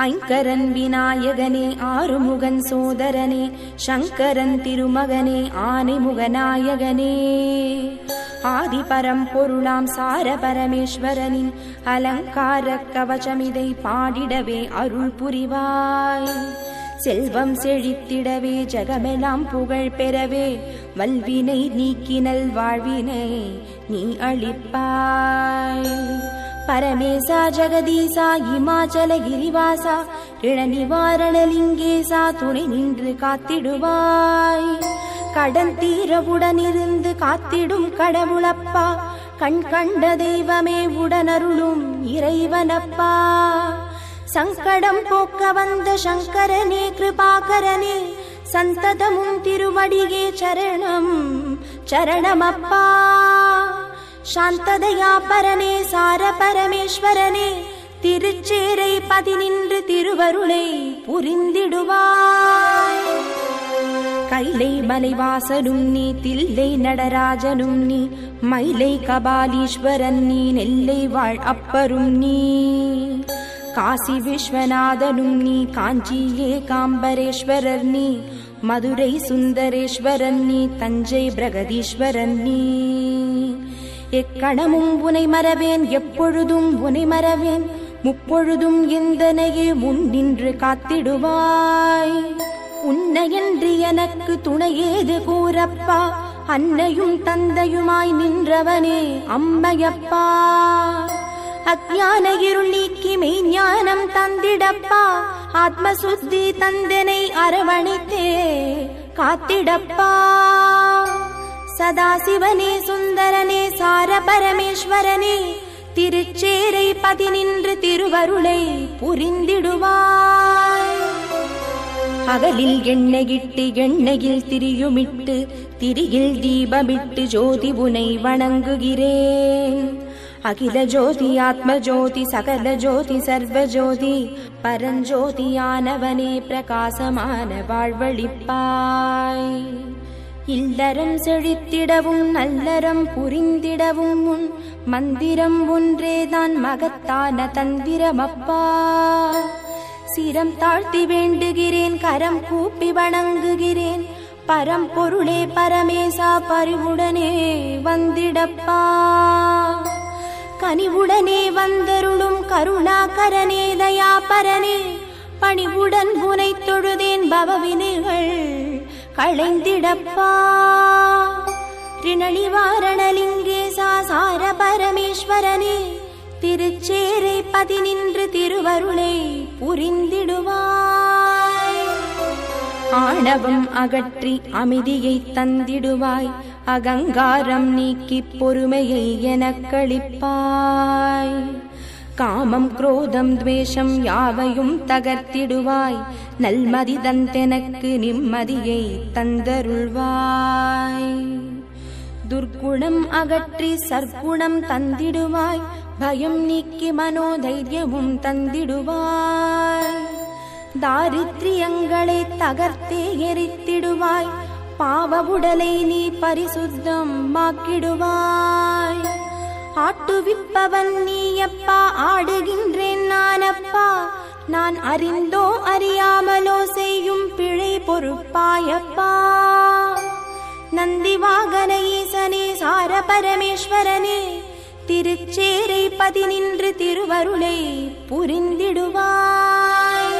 ஐங்கரன் விநாயகனே ஆறுமுகன் சோதரனே சங்கரன் திருமகனே ஆனைமுகநாயகனே ஆதிபரம்பொருளாம் சார பரமேஸ்வரனின் அலங்கார கவசமிதை பாடிடவே அருள் புரிவாய். செல்வம் செழித்திடவே ஜகமெல்லாம் புகழ் பெறவே வல்வினை நீக்கினல் வாழ்வினை நீ அளிப்பாய். பரமேசா ஜெகதீசா இமாச்சல கிரிவாசா ரிண நிவாரணலிங்கேசா துணை நின்று காத்திடுவாய். கடன் தீரவுடனிருந்து காத்திடும் கடவுளப்பா, கண் கண்ட தெய்வமே உடனருளும் இறைவனப்பா. சங்கடம் போக்க வந்த சங்கரனே கிருபாகரனே சந்ததமும் திருவடியே சரணம் சரணமப்பா. சாந்ததயா பரனே சார பரமேஸ்வரனே திருச்சேரை பதினின்று திருவருளை புரிந்திடுவாய். கைலை மலைவாசனும் நீ தில்லை நடராஜனும் நீ மயிலை கபாலீஸ்வரன் நீ நெல்லை வாழ் அப்பரும் நீ காசி விஸ்வநாதனும் நீ காஞ்சி ஏகாம்பரேஸ்வரர் நீ மதுரை சுந்தரேஸ்வரன் நீ தஞ்சை பிரகதீஸ்வரன் நீ. எக்கணமும் உனை மறவேன் எப்பொழுதும் உனை மறவேன் முப்பொழுதும் எந்தனையே முன் நின்று காத்திடுவாய். உன்னையன்றி எனக்கு துணையேது கூறப்பா, அன்னையும் தந்தையுமாய் நின்றவனே அம்மையப்பா. அஞ்ஞான இருள் நீக்கி மெய்ஞானம் தந்திடப்பா, ஆத்மசுத்தி தந்தனை அரவணைத்தே காத்திடப்பா. சதாசிவனே சுந்தரனே சார பரமேஸ்வரனே திருச்சேரை பதினின்று திருவருளை புரிந்திடுவாய். அகலில் எண்ணெயிட்டு எண்ணெயில் திரியுமிட்டு திரியில் தீபமிட்டு ஜோதி உனை வணங்குகிறேன். அகில ஜோதி ஆத்ம ஜோதி சகல ஜோதி சர்வ ஜோதி பரஞ்சோதியானவனே பிரகாசமான வாழ்வழிப்பாய். இல்லறம் செழித்திடவும் நல்லறம் புரிந்திடவும் உன் மந்திரம் ஒன்றேதான் மகத்தான தந்திரமப்பா. சிரம் தாழ்த்தி வேண்டுகிறேன், கரம் கூப்பி வணங்குகிறேன். பரம்பொருளே பரமேசா பரிவுடனே வந்திடப்பா. கனிவுடனே வந்தருளும் கருணாகரனே தயாபரனே பணிவுடன் புனை தொழுதேன் பவவினைகள் களைந்திடப்பா. ரிணலிவாரணலிங்கேசா சார பரமேஸ்வரனே திருச்சேரை பதினின்று திருவருளை புரிந்திடுவாய். ஆணவம் அகற்றி அமைதியை தந்திடுவாய், அகங்காரம் நீக்கி பொறுமையை எனக்களிப்பாய். காமம் குரோதம் துவேஷம் யாவையும் தகர்த்திடுவாய், நல்மதி தந்தெனக்கு நிம்மதியை தந்தருள்வாய். துர்க்குணம் அகற்றி சற்குணம் தந்திடுவாய், பயம் நீக்கி மனோதைரியமும் தந்திடுவாய். தாரித்ரியங்களை தகர்த்தே எரித்திடுவாய், பாவவுடலை நீ பரிசுத்தம் மாக்கிடுவாய். ஆட்டுவிப்பவன் நீயப்பா, ஆடுகின்றேன் நானப்பா. நான் அறிந்தோ அறியாமலோ செய்யும் பிழை பொறுப்பாயப்பா. நந்தி வாகன ஈசனே சார பரமேஸ்வரனே திருச்சேரை பதினின்று திருவருளை புரிந்திடுவாய்.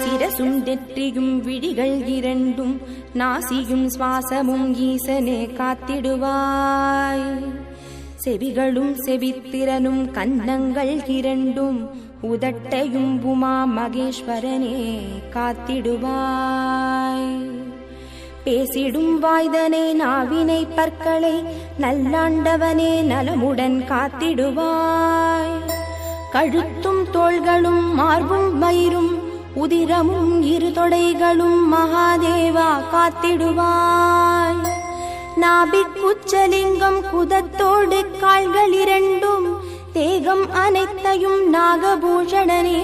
சிரசும் நெற்றியும் விழிகள் இரண்டும் நாசியும் சுவாசமும் ஈசனே காத்திடுவாய். செவிகளும் செவித்திறனும் கன்னங்கள் இரண்டும் உதட்டையும் உமா மகேஸ்வரனே காத்திடுவாய். பேசிடும் வாய்தனே நாவினை பற்களை நல்லாண்டவனே நலமுடன் காத்திடுவாய். கழுத்தும் தோள்களும் மார்பும் வயிறும் உதிரமும் இரு தொடைகளும் மகாதேவா காத்திடுவாய். நாபிக்குச்சலிங்கம் குதத்தோடு கால்கள் இரண்டும் தேகம் அனைத்தையும் நாகபூஷணனே